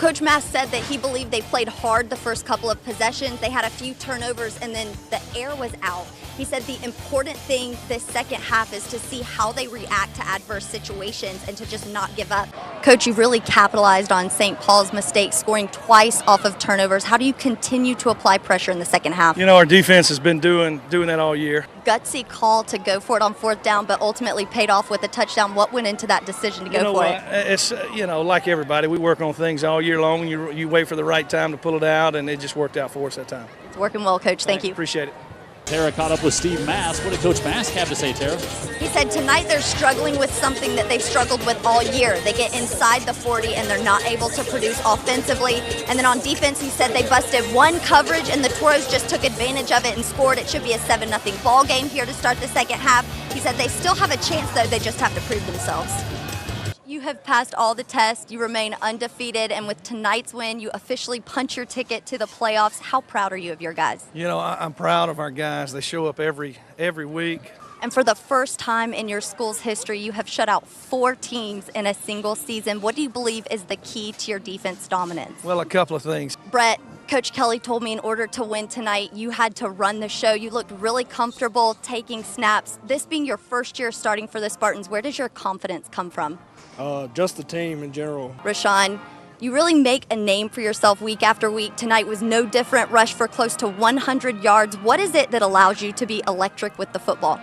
Coach Mass said that he believed they played hard the first couple of possessions. They had a few turnovers and then the air was out. He said the important thing this second half is to see how they react to adverse situations and to just not give up. Coach, you really capitalized on St. Paul's mistakes, scoring twice off of turnovers. How do you continue to apply pressure in the second half? You know, our defense has been doing that all year. Gutsy call to go for it on fourth down, but ultimately paid off with a touchdown. What went into that decision to go for it? It's, like everybody, we work on things all year long. You wait for the right time to pull it out, and it just worked out for us that time. It's working well, Coach. Thank you. Appreciate it. Terra caught up with Steve Mass. What did Coach Mass have to say, Terra? He said tonight they're struggling with something that they've struggled with all year. They get inside the 40 and they're not able to produce offensively. And then on defense, he said they busted one coverage and the Toros just took advantage of it and scored. It should be a 7-0 ball game here to start the second half. He said they still have a chance, though. They just have to prove themselves. You have passed all the tests, you remain undefeated, and with tonight's win, you officially punch your ticket to the playoffs. How proud are you of your guys? You know, I'm proud of our guys. They show up every week. And for the first time in your school's history, you have shut out 4 teams in a single season. What do you believe is the key to your defense dominance? Well, a couple of things. Brett, Coach Kelly told me in order to win tonight, you had to run the show. You looked really comfortable taking snaps. This being your first year starting for the Spartans, where does your confidence come from? Just the team in general. Rashawn, you really make a name for yourself week after week. Tonight was no different. Rush for close to 100 yards. What is it that allows you to be electric with the football?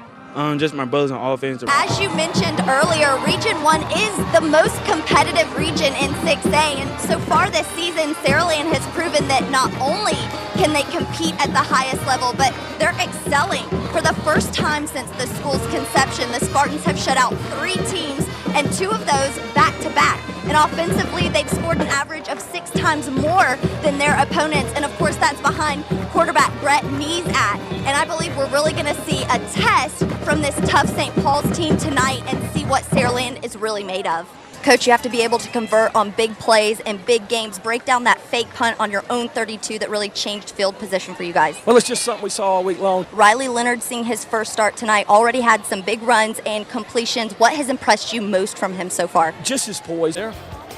Just my brothers on offense. As you mentioned earlier, Region 1 is the most competitive region in 6A, and so far this season, Sideline has proven that not only can they compete at the highest level, but they're excelling. For the first time since the school's conception, the Spartans have shut out 3 teams, and 2 of those back-to-back. And offensively, they've scored an average of 6 times more than their opponents, and of course that's behind quarterback Brett Neesat. And I believe we're really going to see a test from this tough St. Paul's team tonight and see what Sideline is really made of. Coach, you have to be able to convert on big plays and big games. Break down that fake punt on your own 32 that really changed field position for you guys. Well, it's just something we saw all week long. Riley Leonard seeing his first start tonight, already had some big runs and completions. What has impressed you most from him so far? Just his poise there.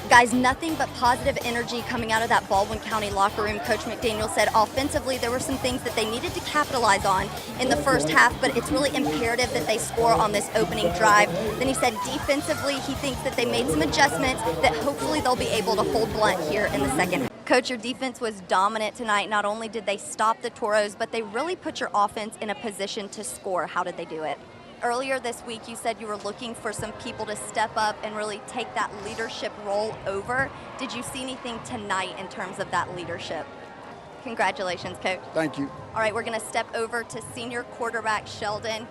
Guys, nothing but positive energy coming out of that Baldwin County locker room. Coach McDaniel said offensively there were some things that they needed to capitalize on in the first half, but it's really imperative that they score on this opening drive. Then he said defensively he thinks that they made some adjustments that hopefully they'll be able to hold blunt here in the second half. Coach, your defense was dominant tonight. Not only did they stop the Toros, but they really put your offense in a position to score. How did they do it? Earlier this week, you said you were looking for some people to step up and really take that leadership role over. Did you see anything tonight in terms of that leadership? Congratulations, Coach. Thank you. All right, we're going to step over to senior quarterback Sheldon.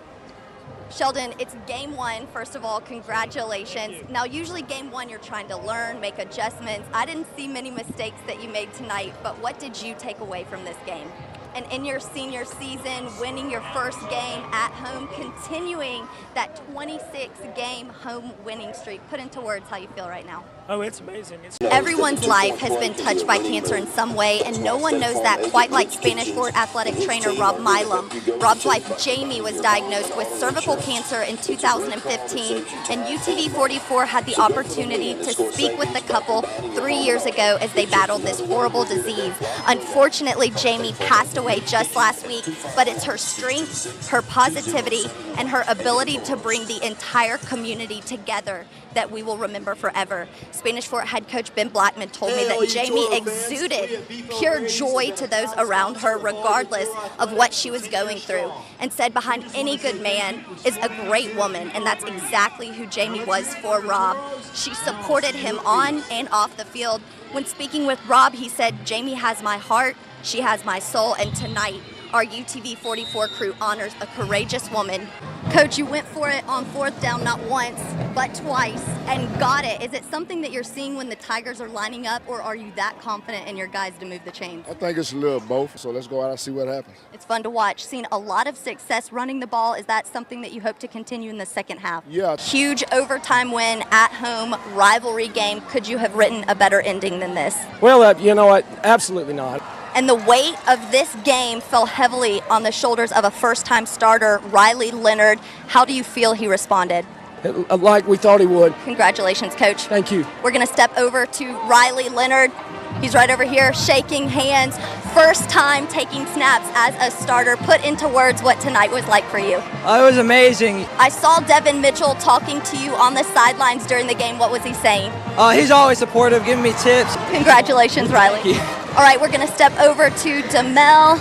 Sheldon, it's game 1. First of all, congratulations. Now, usually game 1, you're trying to learn, make adjustments. I didn't see many mistakes that you made tonight, but what did you take away from this game? And in your senior season, winning your first game at home, continuing that 26-game home winning streak. Put into words how you feel right now. Oh, it's amazing. Everyone's life has been touched by cancer in some way, and no one knows that quite like Spanish Fort athletic trainer Rob Milam. Rob's wife Jamie was diagnosed with cervical cancer in 2015, and UTV 44 had the opportunity to speak with the couple 3 years ago as they battled this horrible disease. Unfortunately, Jamie passed away just last week, but it's her strength, her positivity, and her ability to bring the entire community together that we will remember forever. Spanish Fort head coach Ben Blackman told me that Jamie exuded pure joy to those around her regardless of what she was going through, and said behind any good man is a great woman, and that's exactly who Jamie was for Rob. She supported him on and off the field. When speaking with Rob, he said, "Jamie has my heart, she has my soul," and tonight our UTV 44 crew honors a courageous woman. Coach, you went for it on fourth down not once, but twice, and got it. Is it something that you're seeing when the Tigers are lining up, or are you that confident in your guys to move the chains? I think it's a little both, so let's go out and see what happens. It's fun to watch. Seen a lot of success running the ball. Is that something that you hope to continue in the second half? Yeah. Huge overtime win at home, rivalry game. Could you have written a better ending than this? Well, you know what? Absolutely not. And the weight of this game fell heavily on the shoulders of a first-time starter, Riley Leonard. How do you feel he responded? Like we thought he would. Congratulations, Coach. Thank you. We're going to step over to Riley Leonard. He's right over here shaking hands. First time taking snaps as a starter. Put into words what tonight was like for you. It was amazing. I saw Devin Mitchell talking to you on the sidelines during the game. What was he saying? He's always supportive, giving me tips. Congratulations, Riley. All right, we're going to step over to Demel.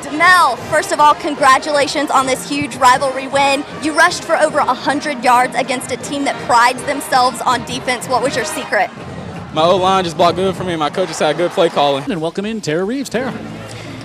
Demel, first of all, congratulations on this huge rivalry win. You rushed for over 100 yards against a team that prides themselves on defense. What was your secret? My O-line just blocked good for me. My coach just had good play calling. And welcome in Terra Reeves. Tara.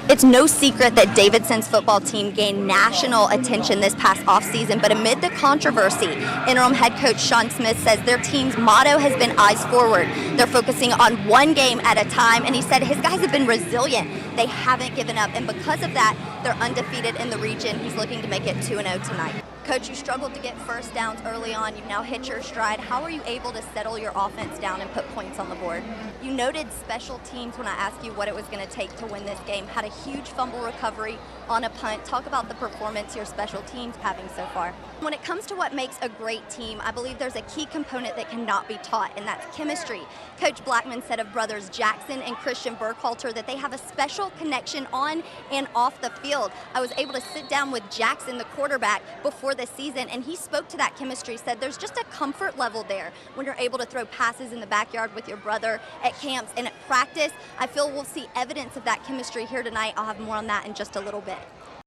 It's no secret that Davidson's football team gained national attention this past offseason, but amid the controversy, interim head coach Sean Smith says their team's motto has been eyes forward. They're focusing on one game at a time, and he said his guys have been resilient. They haven't given up, and because of that, they're undefeated in the region. He's looking to make it 2-0 tonight. Coach, you struggled to get first downs early on. You've now hit your stride. How are you able to settle your offense down and put points on the board? You noted special teams when I asked you what it was going to take to win this game. Had a huge fumble recovery on a punt. Talk about the performance your special teams having so far. When it comes to what makes a great team, I believe there's a key component that cannot be taught, and that's chemistry. Coach Blackman said of brothers Jackson and Christian Burkhalter that they have a special connection on and off the field. I was able to sit down with Jackson, the quarterback, before the season, and he spoke to that chemistry, said there's just a comfort level there when you're able to throw passes in the backyard with your brother at camps and at practice. I feel we'll see evidence of that chemistry here tonight. I'll have more on that in just a little bit.